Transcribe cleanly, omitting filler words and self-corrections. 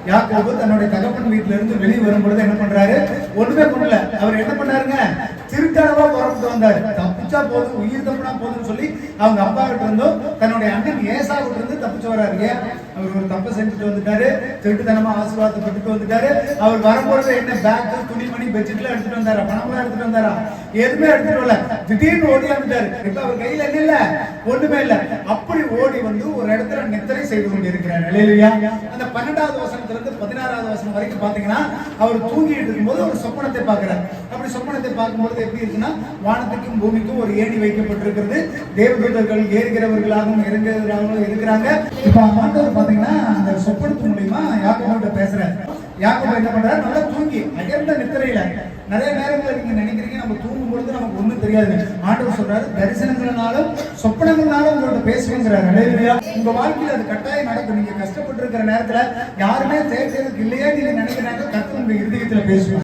யாக்கோபு தன்னுடைய தகப்பன் வீட்டுல இருந்து வெளியே வரும்பொழுது என்ன பண்றாரு? ஒண்ணுமே பண்ணல. அவர் என்ன பண்ணாருங்க? திருட்டளவா புறப்பட்டு வந்தாரு. தப்பிச்சா போதும், உயிர் தப்பினா போதும்னு சொல்லி அவங்க அப்பா கிட்ட இருந்தும் தன்னுடைய அண்ணன் ஏசாவிட்ட இருந்து தப்பிச்சு வர்றாரு. ஏன்? அவர் ஒரு தப்பை செஞ்சுட்டு வந்துட்டாரு, திருட்டுத்தனமா ஆசீர்வாதத்தை பெற்றுட்டு வந்துட்டாரு. அவர் வரும்பொழுது என்ன பேக், துணிமணி, பெட்ஷீட்லாம் எடுத்துட்டு வந்தாரா? பணம்லாம் எடுத்துட்டு வந்தாரா? எதுவுமே எடுத்துட்டு வரல. திடீர்னு ஓடி வந்துட்டாரு. இப்ப அவர் கையில என்ன இல்ல? ஒண்ணுமே இல்ல. அப்படி ஓடி வந்து ஒரு இடத்துல நித்திரை செய்து கொண்டிருக்கிறார். அல்லேலூயா. அந்த 12வது வசனத்துல இருந்து 16வது வசனம் வரைக்கும் பாத்தீங்கன்னா, அவர் தூங்கிட்டு இருக்கும்போது ஒரு சொப்பனத்தை பார்க்கிறார். அப்படி சொப்பனத்தை பார்க்கும்போது எப்படி இருக்குன்னா, வானத்துக்கும் பூமிக்கும் ஒரு ஏணி வைக்கப்பட்டிருக்கிறது. தேவதூதர்கள் ஏறுகிறவர்களாகவும் இறங்குகிறவர்களும் இருக்கிறாங்க. இப்ப ஆண்டவர் பாத்தீங்கன்னா அந்த சொப்பனத்து மூலியமா யாக்கோபுட்ட பேசுறாரு. யாக்கோபு என்ன பண்றாரு? நல்லா தூங்கி அயர்ந்த நித்திரையில. நிறைய நேரங்களில் நீங்க நினைக்கிறீங்க நம்ம தூங்கும் பொழுது நமக்கு ஒண்ணும் தெரியாது. ஆண்டவர் சொல்றாரு, தரிசனங்களாலும் சொப்பனங்களாலும் உங்களோட பேசுவேங்கிறாரு. அல்லேலூயா. உங்க வாழ்க்கையில அது கட்டாயம் நடக்கும். நீங்க கஷ்டப்பட்டு இருக்கிற நேரத்துல யாருமே தேடுறதுக்கு இல்லையே நீங்க நினைக்கிறாங்க, கர்த்தர் உங்க இருதயத்துல பேசுவார்.